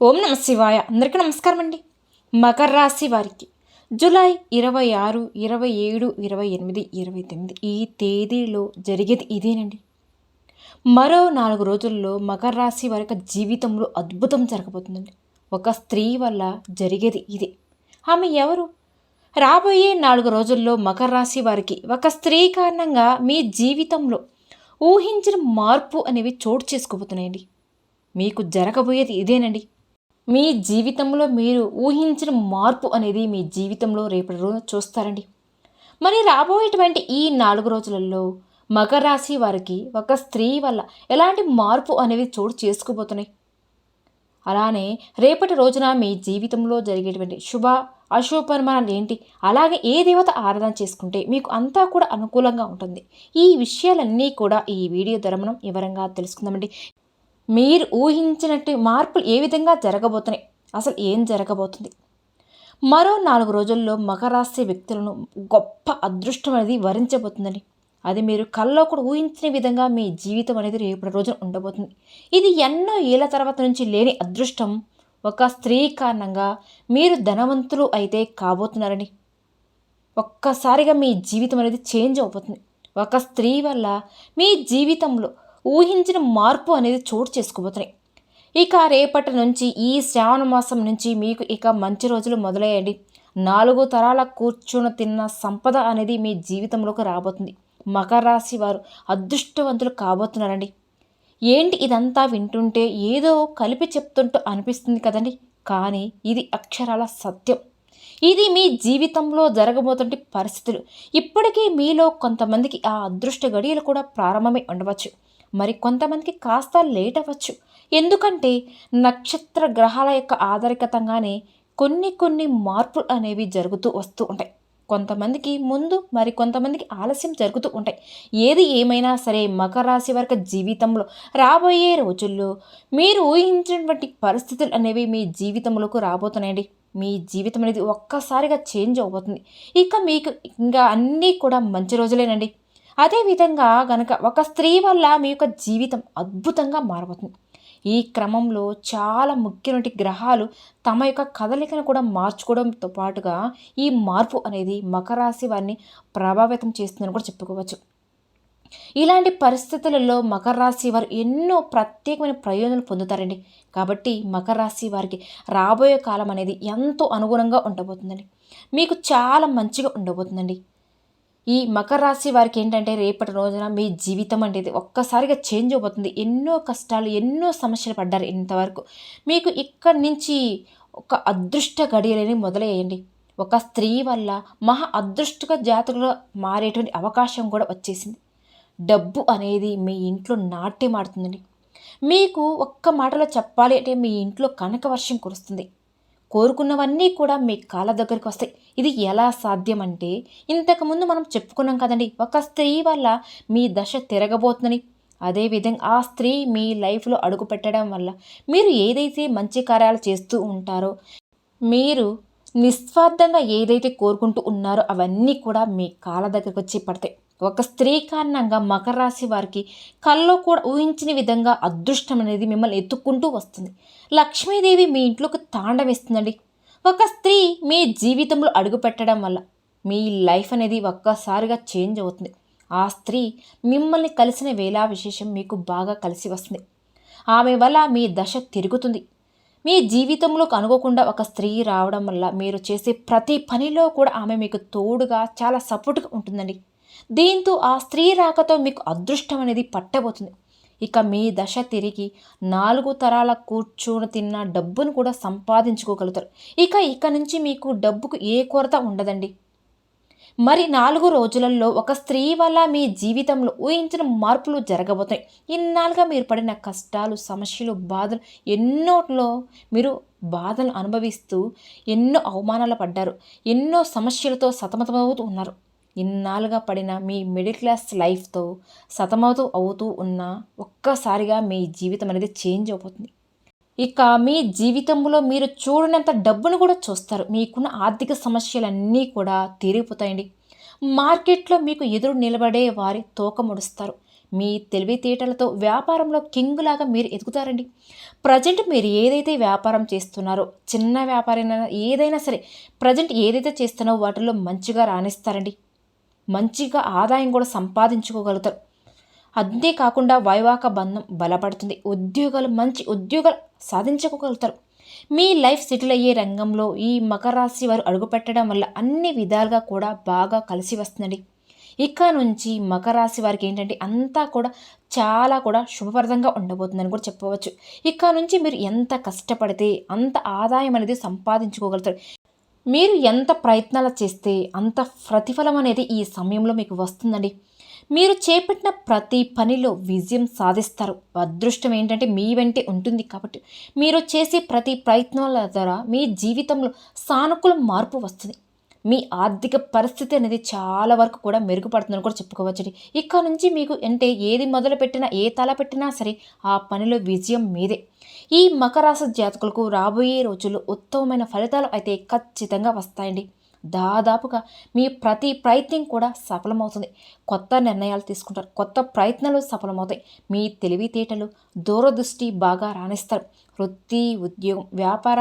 ఓం నమ శివాయ. అందరికీ నమస్కారం అండి. మకర రాశి వారికి జూలై 26, 27, 28, 29 ఈ తేదీలో జరిగేది ఇదేనండి. మరో 4 రోజుల్లో మకర రాశి వారి జీవితంలో అద్భుతం జరగబోతుందండి. ఒక స్త్రీ వల్ల జరిగేది ఇది. ఆమె ఎవరు? రాబోయే 4 రోజుల్లో మకర రాశి వారికి ఒక స్త్రీ కారణంగా మీ జీవితంలో ఊహించిన మార్పు అనేవి చోటు చేసుకోబోతున్నాయండి. మీకు జరగబోయేది ఇదేనండి. మీ జీవితంలో మీరు ఊహించిన మార్పు అనేది మీ జీవితంలో రేపటి రోజు చూస్తారండి. మరి రాబోయేటువంటి ఈ 4 రోజులలో మకర రాశి వారికి ఒక స్త్రీ వల్ల ఎలాంటి మార్పు అనేవి చోటు చేసుకోబోతున్నాయి. అలానే రేపటి రోజున మీ జీవితంలో జరిగేటువంటి శుభ అశుభ పరిమాణాలు ఏంటి, అలాగే ఏ దేవత ఆరాధన చేసుకుంటే మీకు అంతా కూడా అనుకూలంగా ఉంటుంది. ఈ విషయాలన్నీ కూడా ఈ వీడియో ద్వారా మనం వివరంగా తెలుసుకుందామండి. మీరు ఊహించినట్టు మార్పులు ఏ విధంగా జరగబోతున్నాయి, అసలు ఏం జరగబోతుంది? మరో 4 రోజుల్లో మకర రాశి వ్యక్తులను గొప్ప అదృష్టం అనేది వరించబోతుందండి. అది మీరు కల్లో కూడా ఊహించిన విధంగా మీ జీవితం అనేది రేపటి రోజున ఉండబోతుంది. ఇది ఎన్నో ఏళ్ల తర్వాత నుంచి లేని అదృష్టం. ఒక స్త్రీ కారణంగా మీరు ధనవంతులు అయితే కాబోతున్నారని. ఒక్కసారిగా మీ జీవితం అనేది చేంజ్ అయిపోతుంది. ఒక స్త్రీ వల్ల మీ జీవితంలో ఊహించిన మార్పు అనేది చోటు చేసుకోబోతున్నాయి. ఇక రేపటి నుంచి ఈ శ్రావణ మాసం నుంచి మీకు ఇక మంచి రోజులు మొదలయ్యండి. 4 తరాల కూర్చుని తిన్న సంపద అనేది మీ జీవితంలోకి రాబోతుంది. మకర రాశి వారు అదృష్టవంతులు కాబోతున్నారండి. ఏంటి ఇదంతా వింటుంటే ఏదో కలిపి చెప్తుంటూ అనిపిస్తుంది కదండి, కానీ ఇది అక్షరాల సత్యం. ఇది మీ జీవితంలో జరగబోతుంటే పరిస్థితులు. ఇప్పటికీ మీలో కొంతమందికి ఆ అదృష్ట గడియలు కూడా ప్రారంభమై ఉండవచ్చు. మరి కొంతమందికి కాస్త లేట్ అవ్వచ్చు. ఎందుకంటే నక్షత్ర గ్రహాల యొక్క ఆధారితంగానే కొన్ని మార్పులు అనేవి జరుగుతూ వస్తూ ఉంటాయి. కొంతమందికి ముందు, మరి కొంతమందికి ఆలస్యం జరుగుతూ ఉంటాయి. ఏది ఏమైనా సరే మకర రాశి వారి జీవితంలో రాబోయే రోజుల్లో మీరు ఊహించినటువంటి పరిస్థితులు అనేవి మీ జీవితంలోకి రాబోతున్నాయండి. మీ జీవితం అనేది ఒక్కసారిగా చేంజ్ అవబోతుంది. ఇక మీకు ఇంకా అన్నీ కూడా మంచి రోజులేనండి. అదేవిధంగా గనక ఒక స్త్రీ వల్ల మీ యొక్క జీవితం అద్భుతంగా మారబోతుంది. ఈ క్రమంలో చాలా ముఖ్యమైన గ్రహాలు తమ యొక్క కదలికను కూడా మార్చుకోవడంతో పాటుగా ఈ మార్పు అనేది మకర రాశి వారిని ప్రభావితం చేస్తుందని కూడా చెప్పుకోవచ్చు. ఇలాంటి పరిస్థితులలో మకర రాశి వారు ఎన్నో ప్రత్యేకమైన ప్రయోజనాలు పొందుతారండి. కాబట్టి మకర రాశి వారికి రాబోయే కాలం అనేది ఎంతో అనుగుణంగా ఉండబోతుందండి. మీకు చాలా మంచిగా ఉండబోతుందండి. ఈ మకర రాశి వారికి ఏంటంటే రేపటి రోజున మీ జీవితం అనేది ఒక్కసారిగా చేంజ్ అయిపోతుంది. ఎన్నో కష్టాలు, ఎన్నో సమస్యలు పడ్డారు ఇంతవరకు. మీకు ఇక్కడి నుంచి ఒక అదృష్ట గడియలని మొదలయ్యండి. ఒక స్త్రీ వల్ల మహా అదృష్టక జాతకులుగా మారేటువంటి అవకాశం కూడా వచ్చేసింది. డబ్బు అనేది మీ ఇంట్లో నాట్యమాడుతుందండి. మీకు ఒక్క మాటలో చెప్పాలి అంటే మీ ఇంట్లో కనక వర్షం కురుస్తుంది. కోరుకున్నవన్నీ కూడా మీ కాళ్ళ దగ్గరికి వస్తాయి. ఇది ఎలా సాధ్యం అంటే, ఇంతకుముందు మనం చెప్పుకున్నాం కదండి, ఒక స్త్రీ వల్ల మీ దశ తిరగబోతుందని. అదేవిధంగా ఆ స్త్రీ మీ లైఫ్లో అడుగు పెట్టడం వల్ల మీరు ఏదైతే మంచి కార్యాలు చేస్తూ ఉంటారో, మీరు నిస్వార్థంగా ఏదైతే కోరుకుంటూ ఉన్నారో అవన్నీ కూడా మీ కాళ్ళ దగ్గరికి వచ్చి పడతాయి. ఒక స్త్రీ కారణంగా మకర రాశి వారికి కల్లో కూడా ఊహించిన విధంగా అదృష్టం అనేది మిమ్మల్ని ఎత్తుక్కుంటూ వస్తుంది. లక్ష్మీదేవి మీ ఇంట్లోకి తాండవేస్తుందండి. ఒక స్త్రీ మీ జీవితంలో అడుగు పెట్టడం వల్ల మీ లైఫ్ అనేది ఒక్కసారిగా చేంజ్ అవుతుంది. ఆ స్త్రీ మిమ్మల్ని కలిసిన వేళ విశేషం మీకు బాగా కలిసి వస్తుంది. ఆమె వల్ల మీ దశ తిరుగుతుంది. మీ జీవితంలోకి అనుకోకుండా ఒక స్త్రీ రావడం వల్ల మీరు చేసే ప్రతి పనిలో కూడా ఆమె మీకు తోడుగా చాలా సపోర్ట్గా ఉంటుందండి. దీంతో ఆ స్త్రీ రాకతో మీకు అదృష్టం అనేది పట్టబోతుంది. ఇక మీ దశ తిరిగి 4 తరాల కూర్చొని తిన్న డబ్బును కూడా సంపాదించుకోగలుగుతారు. ఇక నుంచి మీకు డబ్బుకు ఏ కొరత ఉండదండి. మరి 4 రోజులలో ఒక స్త్రీ వల్ల మీ జీవితంలో ఊహించిన మార్పులు జరగబోతాయి. ఇన్నాళ్ళుగా మీరు పడిన కష్టాలు, సమస్యలు, బాధలు ఎన్నోట్లో మీరు బాధలు అనుభవిస్తూ ఎన్నో అవమానాలు పడ్డారు. ఎన్నో సమస్యలతో సతమతమవుతూ ఉన్నారు. ఇన్నాళ్ళుగా పడిన మీ మిడిల్ క్లాస్ లైఫ్తో అవుతూ ఉన్న ఒక్కసారిగా మీ జీవితం అనేది చేంజ్ అయిపోతుంది. ఇక మీ జీవితంలో మీరు చూడనంత డబ్బును కూడా చూస్తారు. మీకున్న ఆర్థిక సమస్యలన్నీ కూడా తీరిపోతాయండి. మార్కెట్లో మీకు ఎదురు నిలబడే వారి తోక ముడుస్తారు. మీ తెలివితేటలతో వ్యాపారంలో కింగులాగా మీరు ఎదుగుతారండి. ప్రజెంట్ మీరు ఏదైతే వ్యాపారం చేస్తున్నారో, చిన్న వ్యాపారైనా ఏదైనా సరే, ప్రజెంట్ ఏదైతే చేస్తున్నారో వాటిల్లో మంచిగా రాణిస్తారండి. మంచిగా ఆదాయం కూడా సంపాదించుకోగలుగుతారు. అంతేకాకుండా వైవాహిక బంధం బలపడుతుంది. మంచి ఉద్యోగాలు సాధించుకోగలుగుతారు. మీ లైఫ్ సెటిల్ అయ్యే రంగంలో ఈ మకర రాశి వారు అడుగుపెట్టడం వల్ల అన్ని విధాలుగా కూడా బాగా కలిసి వస్తుందండి. ఇక నుంచి మకర రాశి వారికి ఏంటంటే అంతా కూడా చాలా కూడా శుభప్రదంగా ఉండబోతుందని కూడా చెప్పవచ్చు. ఇక నుంచి మీరు ఎంత కష్టపడితే అంత ఆదాయం అనేది సంపాదించుకోగలుగుతారు. మీరు ఎంత ప్రయత్నాలు చేస్తే అంత ప్రతిఫలం అనేది ఈ సమయంలో మీకు వస్తుందండి. మీరు చేపట్టిన ప్రతి పనిలో విజయం సాధిస్తారు. అదృష్టం ఏంటంటే మీ వెంటే ఉంటుంది కాబట్టి మీరు చేసే ప్రతి ప్రయత్నాల ద్వారా మీ జీవితంలో సానుకూల మార్పు వస్తుంది. మీ ఆర్థిక పరిస్థితి అనేది చాలా వరకు కూడా మెరుగుపడుతుందని కూడా చెప్పుకోవచ్చండి. ఇక్కడ నుంచి మీకు అంటే ఏది మొదలుపెట్టినా ఏ తల పెట్టినా సరే ఆ పనిలో విజయం మీదే. ఈ మకర రాశి జాతకులకు రాబోయే రోజుల్లో ఉత్తమమైన ఫలితాలు అయితే ఖచ్చితంగా వస్తాయండి. దాదాపుగా మీ ప్రతి ప్రయత్నం కూడా సఫలమవుతుంది. కొత్త నిర్ణయాలు తీసుకుంటారు. కొత్త ప్రయత్నాలు సఫలమవుతాయి. మీ తెలివితేటలు, దూరదృష్టి బాగా రాణిస్తారు. వృత్తి, ఉద్యోగం, వ్యాపార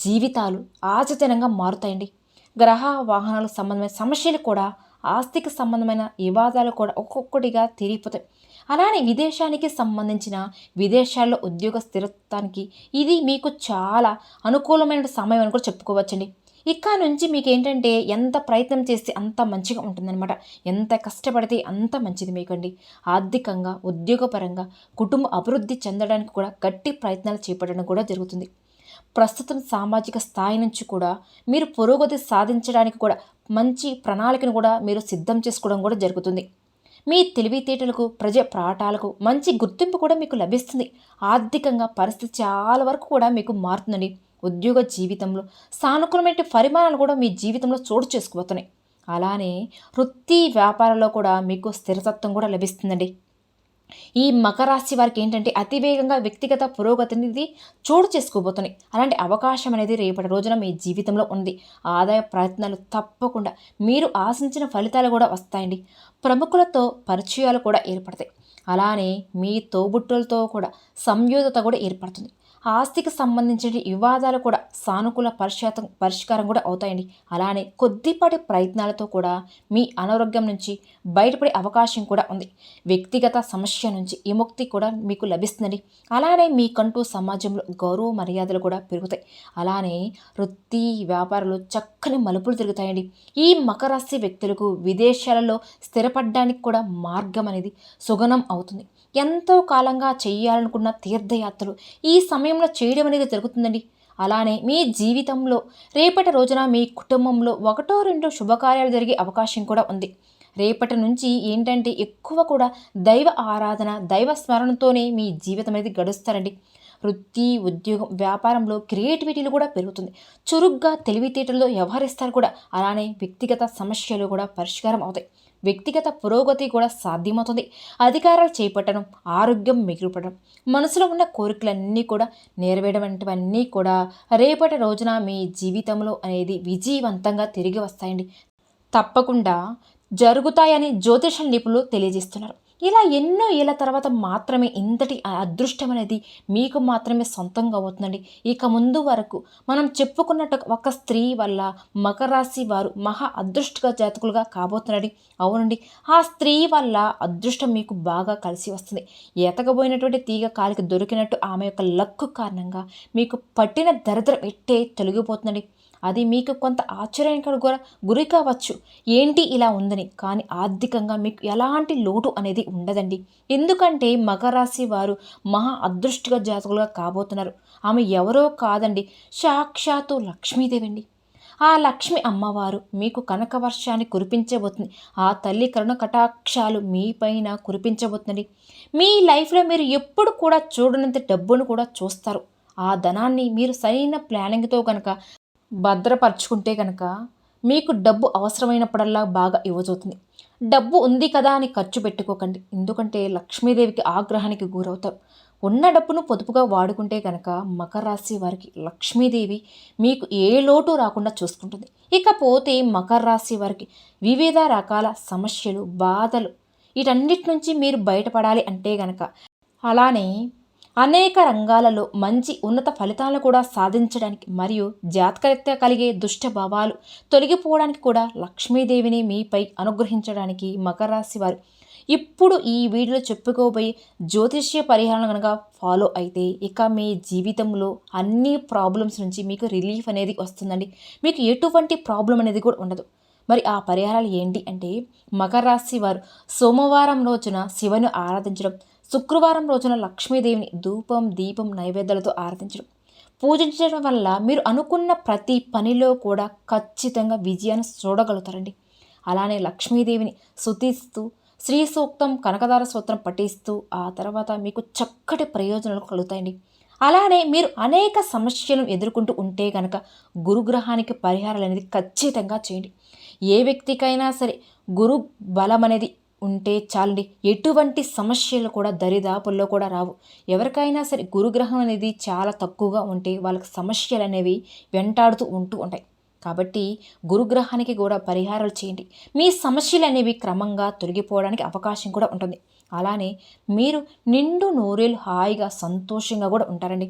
జీవితాలు ఆచరణంగా మారుతాయండి. గ్రహ వాహనాలకు సంబంధమైన సమస్యలు కూడా, ఆస్తికి సంబంధమైన వివాదాలు కూడా ఒక్కొక్కటిగా తీరిపోతాయి. అలానే విదేశానికి సంబంధించిన విదేశాల్లో ఉద్యోగ స్థిరత్వానికి ఇది మీకు చాలా అనుకూలమైన సమయం అని కూడా చెప్పుకోవచ్చండి. ఇక నుంచి మీకు ఏంటంటే ఎంత ప్రయత్నం చేస్తే అంత మంచిగా ఉంటుందన్నమాట. ఎంత కష్టపడితే అంత మంచిది మీకండి. ఆర్థికంగా, ఉద్యోగపరంగా, కుటుంబ అభివృద్ధి చెందడానికి కూడా గట్టి ప్రయత్నాలు చేపట్టడం కూడా జరుగుతుంది. ప్రస్తుతం సామాజిక స్థాయి నుంచి కూడా మీరు పురోగతి సాధించడానికి కూడా మంచి ప్రణాళికను కూడా మీరు సిద్ధం చేసుకోవడం కూడా జరుగుతుంది. మీ తెలివితేటలకు, ప్రజ ప్రాటాలకు మంచి గుర్తింపు కూడా మీకు లభిస్తుంది. ఆర్థికంగా పరిస్థితి చాలా వరకు కూడా మీకు మారుతుందండి. ఉద్యోగ జీవితంలో సానుకూలమైన పరిమాణాలు కూడా మీ జీవితంలో చోటు చేసుకోబోతున్నాయి. అలానే వృత్తి వ్యాపారంలో కూడా మీకు స్థిరతత్వం కూడా లభిస్తుందండి. ఈ మకర రాశి వారికి ఏంటంటే అతివేగంగా వ్యక్తిగత పురోగతి అనేది చోటు చేసుకోబోతున్నాయి. అలాంటి అవకాశం అనేది రేపటి రోజున మీ జీవితంలో ఉంది. ఆదాయ ప్రయత్నాలు తప్పకుండా మీరు ఆశించిన ఫలితాలు కూడా వస్తాయండి. ప్రముఖులతో పరిచయాలు కూడా ఏర్పడతాయి. అలానే మీ తోబుట్టులతో కూడా సంయోజత కూడా ఏర్పడుతుంది. ఆస్తికి సంబంధించిన వివాదాలు కూడా సానుకూల పరిష్కారం కూడా అవుతాయండి. అలానే కొద్దిపాటి ప్రయత్నాలతో కూడా మీ అనారోగ్యం నుంచి బయటపడే అవకాశం కూడా ఉంది. వ్యక్తిగత సమస్య నుంచి విముక్తి కూడా మీకు లభిస్తుందండి. అలానే మీకంటూ సమాజంలో గౌరవ మర్యాదలు కూడా పెరుగుతాయి. అలానే వృత్తి వ్యాపారాలు చక్కని మలుపులు తిరుగుతాయండి. ఈ మకర రాశి వ్యక్తులకు విదేశాలలో స్థిరపడడానికి కూడా మార్గం అనేది సుగమం అవుతుంది. ఎంతో కాలంగా చేయాలనుకున్న తీర్థయాత్రలు ఈ సమయంలో చేయడం అనేది జరుగుతుందండి. అలానే మీ జీవితంలో రేపటి రోజున మీ కుటుంబంలో 1-2 శుభకార్యాలు జరిగే అవకాశం కూడా ఉంది. రేపటి నుంచి ఏంటంటే ఎక్కువ కూడా దైవ ఆరాధన, దైవ స్మరణతోనే మీ జీవితం అనేది గడుస్తారండి. వృత్తి, ఉద్యోగం, వ్యాపారంలో క్రియేటివిటీలు కూడా పెరుగుతుంది. చురుగ్గా తెలివితేటల్లో వ్యవహరిస్తారు కూడా. అలానే వ్యక్తిగత సమస్యలు కూడా పరిష్కారం అవుతాయి. వ్యక్తిగత పురోగతి కూడా సాధ్యమవుతుంది. అధికారాలు చేపట్టడం, ఆరోగ్యం మిగిలిపడడం, మనసులో ఉన్న కోరికలన్నీ కూడా నెరవేరడం వంటివన్నీ కూడా రేపటి రోజున మీ జీవితంలో అనేది విజయవంతంగా తిరిగి వస్తాయండి. తప్పకుండా జరుగుతాయని జ్యోతిష నిపుణులు తెలియజేస్తున్నారు. ఇలా ఎన్నో ఏళ్ళ తర్వాత మాత్రమే ఇంతటి అదృష్టం అనేది మీకు మాత్రమే సొంతంగా అవుతుందండి. ఇక ముందు వరకు మనం చెప్పుకున్నట్టు ఒక స్త్రీ వల్ల మకర రాశి వారు మహా అదృష్టగా జాతకులుగా కాబోతున్నాడు. అవునండి, ఆ స్త్రీ వల్ల అదృష్టం మీకు బాగా కలిసి వస్తుంది. ఎతకబోయినటువంటి తీగ కాలికి దొరికినట్టు ఆమె యొక్క లక్కు కారణంగా మీకు పట్టిన దరిద్రం ఎట్టే తొలగిపోతుందండి. అది మీకు కొంత ఆశ్చర్యానికి కూడా గురి కావచ్చు, ఏంటి ఇలా ఉందని. కానీ ఆర్థికంగా మీకు ఎలాంటి లోటు అనేది ఉండదండి. ఎందుకంటే మకర రాశి వారు మహా అదృష్టగా జాతకులుగా కాబోతున్నారు. ఆమె ఎవరో కాదండి, సాక్షాత్తు లక్ష్మీదేవి అండి. ఆ లక్ష్మి అమ్మవారు మీకు కనక వర్షాన్ని కురిపించబోతుంది. ఆ తల్లి కరుణ కటాక్షాలు మీపైన కురిపించబోతుంది. మీ లైఫ్లో మీరు ఎప్పుడు కూడా చూడనంత డబ్బును కూడా చూస్తారు. ఆ ధనాన్ని మీరు సరైన ప్లానింగ్తో కనుక భద్రపరుచుకుంటే కనుక మీకు డబ్బు అవసరమైనప్పుడల్లా బాగా ఇవ్వజవుతుంది. డబ్బు ఉంది కదా అని ఖర్చు పెట్టుకోకండి. ఎందుకంటే లక్ష్మీదేవికి ఆగ్రహానికి గురవుతారు. ఉన్న డబ్బును పొదుపుగా వాడుకుంటే కనుక మకర రాశి వారికి లక్ష్మీదేవి మీకు ఏ లోటు రాకుండా చూసుకుంటుంది. ఇకపోతే మకర రాశి వారికి వివిధ రకాల సమస్యలు, బాధలు వీటన్నిటి నుంచి మీరు బయటపడాలి అంటే గనక, అలానే అనేక రంగాలలో మంచి ఉన్నత ఫలితాలను కూడా సాధించడానికి మరియు జాతకరీత్యా కలిగే దుష్ట భావాలు తొలగిపోవడానికి కూడా లక్ష్మీదేవిని మీపై అనుగ్రహించడానికి మకర రాశి వారు ఇప్పుడు ఈ వీడియోలో చెప్పుకోబోయే జ్యోతిష్య పరిహారం కనుక ఫాలో అయితే ఇక మీ జీవితంలో అన్ని ప్రాబ్లమ్స్ నుంచి మీకు రిలీఫ్ అనేది వస్తుందండి. మీకు ఎటువంటి ప్రాబ్లం అనేది కూడా ఉండదు. మరి ఆ పరిహారాలు ఏంటి అంటే, మకర రాశి వారు సోమవారం రోజున శివను ఆరాధించడం, శుక్రవారం రోజున లక్ష్మీదేవిని ధూపం దీపం నైవేద్యాలతో ఆరాధించడం, పూజించడం వల్ల మీరు అనుకున్న ప్రతి పనిలో కూడా ఖచ్చితంగా విజయాన్ని చూడగలుగుతారండి. అలానే లక్ష్మీదేవిని స్తుతిస్తూ శ్రీ సూక్తం కనకదార స్తోత్రం పఠిస్తూ ఆ తర్వాత మీకు చక్కటి ప్రయోజనాలు కలుగుతాయండి. అలానే మీరు అనేక సమస్యలను ఎదుర్కొంటూ ఉంటే కనుక గురుగ్రహానికి పరిహారాలు అనేది ఖచ్చితంగా చేయండి. ఏ వ్యక్తికైనా సరే గురు బలం అనేది ఉంటే చాలండి, ఎటువంటి సమస్యలు కూడా దరిదాపుల్లో కూడా రావు. ఎవరికైనా సరే గురుగ్రహం అనేది చాలా తక్కువగా ఉంటే వాళ్ళకి సమస్యలు అనేవి వెంటాడుతూ ఉంటాయి. కాబట్టి గురుగ్రహానికి కూడా పరిహారాలు చేయండి. మీ సమస్యలు అనేవి క్రమంగా తొలగిపోవడానికి అవకాశం కూడా ఉంటుంది. అలానే మీరు నిండు నూరేళ్ళు హాయిగా సంతోషంగా కూడా ఉంటారండి.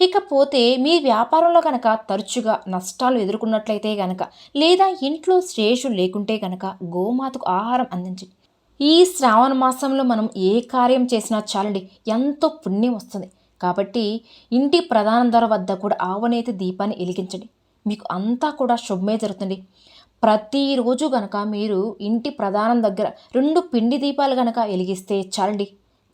ఇకపోతే మీ వ్యాపారంలో కనుక తరచుగా నష్టాలు ఎదుర్కొన్నట్లయితే కనుక, లేదా ఇంట్లో శ్రేషులు లేకుంటే కనుక గోమాతకు ఆహారం అందించండి. ఈ శ్రావణ మాసంలో మనం ఏ కార్యం చేసినా చాలండి, ఎంతో పుణ్యం వస్తుంది. కాబట్టి ఇంటి ప్రధాన ద్వారం వద్ద కూడా ఆవనేతి దీపాన్ని వెలిగించండి. మీకు అంతా కూడా శుభమే జరుగుతుంది. ప్రతిరోజు గనక మీరు ఇంటి ప్రధానం దగ్గర 2 పిండి దీపాలు గనక వెలిగిస్తే చాలండి,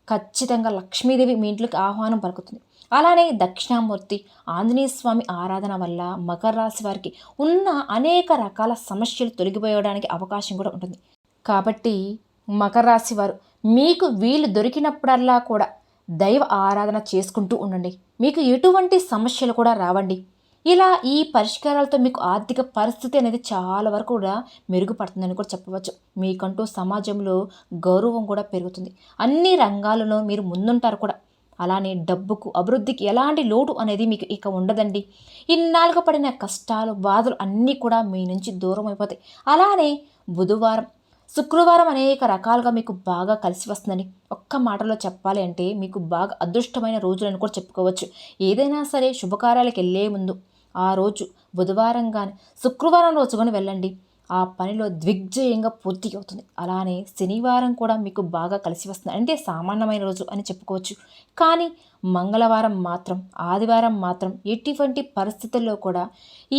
ఖచ్చితంగా లక్ష్మీదేవి మీ ఇంట్లోకి ఆహ్వానం పలుకుతుంది. అలానే దక్షిణామూర్తి ఆంజనేయ స్వామి ఆరాధన వల్ల మకర రాశి వారికి ఉన్న అనేక రకాల సమస్యలు తొలగిపోయడానికి అవకాశం కూడా ఉంటుంది. కాబట్టి మకర రాశి వారు మీకు వీలు దొరికినప్పుడల్లా కూడా దైవ ఆరాధన చేసుకుంటూ ఉండండి. మీకు ఎటువంటి సమస్యలు కూడా రావండి. ఇలా ఈ పరిష్కారాలతో మీకు ఆర్థిక పరిస్థితి అనేది చాలా వరకు కూడా మెరుగుపడుతుందని కూడా చెప్పవచ్చు. మీకంటూ సమాజంలో గౌరవం కూడా పెరుగుతుంది. అన్ని రంగాలలో మీరు ముందుంటారు కూడా. అలానే డబ్బుకు అభివృద్ధికి ఎలాంటి లోటు అనేది మీకు ఇక ఉండదండి. ఇన్నాళ్ళుగా పడిన కష్టాలు బాధలు అన్నీ కూడా మీ నుంచి దూరం అయిపోతాయి. అలానే బుధవారం శుక్రవారం అనేక రకాలుగా మీకు బాగా కలిసి వస్తుందని ఒక్క మాటలో చెప్పాలి అంటే మీకు బాగా అదృష్టమైన రోజులని కూడా చెప్పుకోవచ్చు. ఏదైనా సరే శుభకార్యాలకు వెళ్ళే ముందు ఆ రోజు బుధవారం కానీ శుక్రవారం రోజు కానీ వెళ్ళండి, ఆ పనిలో దిగ్విజయంగా పూర్తి అవుతుంది. అలానే శనివారం కూడా మీకు బాగా కలిసి వస్తుంది, అంటే సామాన్యమైన రోజు అని చెప్పుకోవచ్చు. కానీ మంగళవారం మాత్రం ఆదివారం మాత్రం ఎటువంటి పరిస్థితుల్లో కూడా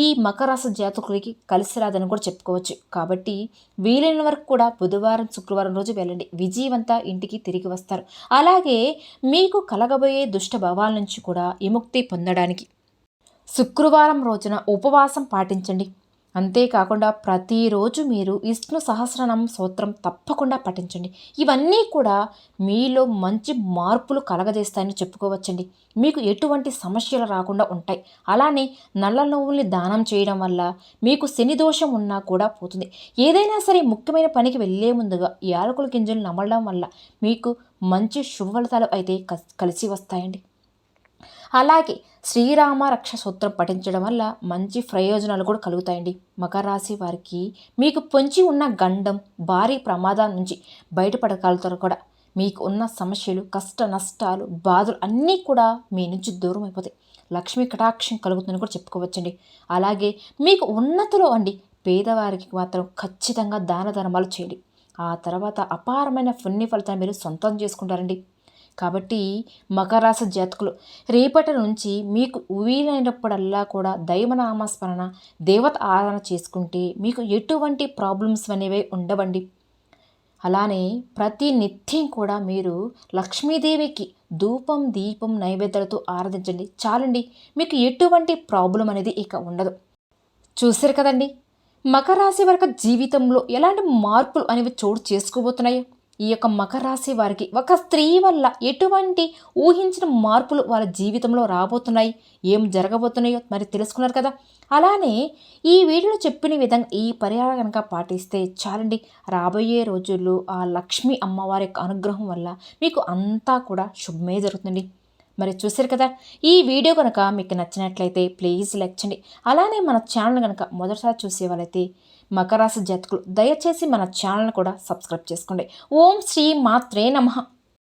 ఈ మకర రాశి జాతకులకి కలిసి రాదని కూడా చెప్పుకోవచ్చు. కాబట్టి వీలైన వరకు కూడా బుధవారం శుక్రవారం రోజు వెళ్ళండి, విజయవంత ఇంటికి తిరిగి వస్తారు. అలాగే మీకు కలగబోయే దుష్ట భావాల నుంచి కూడా విముక్తి పొందడానికి శుక్రవారం రోజున ఉపవాసం పాటించండి. అంతేకాకుండా ప్రతిరోజు మీరు విష్ణు సహస్రనామ స్తోత్రం తప్పకుండా పఠించండి. ఇవన్నీ కూడా మీలో మంచి మార్పులు కలగజేస్తాయని చెప్పుకోవచ్చండి. మీకు ఎటువంటి సమస్యలు రాకుండా ఉంటాయి. అలానే నల్ల నువ్వుల్ని దానం చేయడం వల్ల మీకు శని దోషం ఉన్నా కూడా పోతుంది. ఏదైనా సరే ముఖ్యమైన పనికి వెళ్ళే ముందుగా యాలకుల గింజలు నమలడం వల్ల మీకు మంచి శుభ ఫలితాలు అయితే కలిసి వస్తాయండి. అలాగే శ్రీరామ రక్ష సూత్రం పఠించడం వల్ల మంచి ప్రయోజనాలు కూడా కలుగుతాయండి. మకర రాశి వారికి మీకు పొంచి ఉన్న గండం భారీ ప్రమాదాల నుంచి బయటపడగలుగుతారు కూడా. మీకు ఉన్న సమస్యలు కష్ట నష్టాలు బాధలు అన్నీ కూడా మీ నుంచి దూరం అయిపోతాయి. లక్ష్మీ కటాక్షం కలుగుతుందని కూడా చెప్పుకోవచ్చండి. అలాగే మీకు ఉన్నతిలో అండి పేదవారికి మాత్రం ఖచ్చితంగా దాన ధర్మాలు చేయండి. ఆ తర్వాత అపారమైన పుణ్య ఫలితాన్ని మీరు సొంతం చేసుకుంటారండి. కాబట్టి మకర రాశి జాతకులు రేపటి నుంచి మీకు వీలైనప్పుడల్లా కూడా దైవనామస్మరణ దేవత ఆరాధన చేసుకుంటే మీకు ఎటువంటి ప్రాబ్లమ్స్ అనేవి ఉండవండి. అలానే ప్రతి నిత్యం కూడా మీరు లక్ష్మీదేవికి ధూపం దీపం నైవేద్యాలతో ఆరాధించండి చాలండి, మీకు ఎటువంటి ప్రాబ్లం అనేది ఇక ఉండదు. చూసారు కదండి, మకర రాశి వారి జీవితంలో ఎలాంటి మార్పులు అనేవి చోటు చేసుకోబోతున్నాయో. ఈ యొక్క మకర రాశి వారికి ఒక స్త్రీ వల్ల ఎటువంటి ఊహించిన మార్పులు వాళ్ళ జీవితంలో రాబోతున్నాయి, ఏం జరగబోతున్నాయో మరి తెలుసుకున్నారు కదా. అలానే ఈ వీడియోలో చెప్పిన విధంగా ఈ పరిహారం కనుక పాటిస్తే చాలండి, రాబోయే రోజుల్లో ఆ లక్ష్మీ అమ్మవారి యొక్క అనుగ్రహం వల్ల మీకు అంతా కూడా శుభమే జరుగుతుంది. మరి చూసారు కదా, ఈ వీడియో కనుక మీకు నచ్చినట్లయితే ప్లీజ్ లైక్ చేయండి. అలానే మన ఛానల్ కనుక మొదటిసారి చూసే వాళ్ళైతే మకర రాశి జాతకులు దయచేసి మన ఛానల్ కూడా సబ్స్క్రైబ్ చేసుకోండి. ఓం శ్రీ మాత్రే నమః.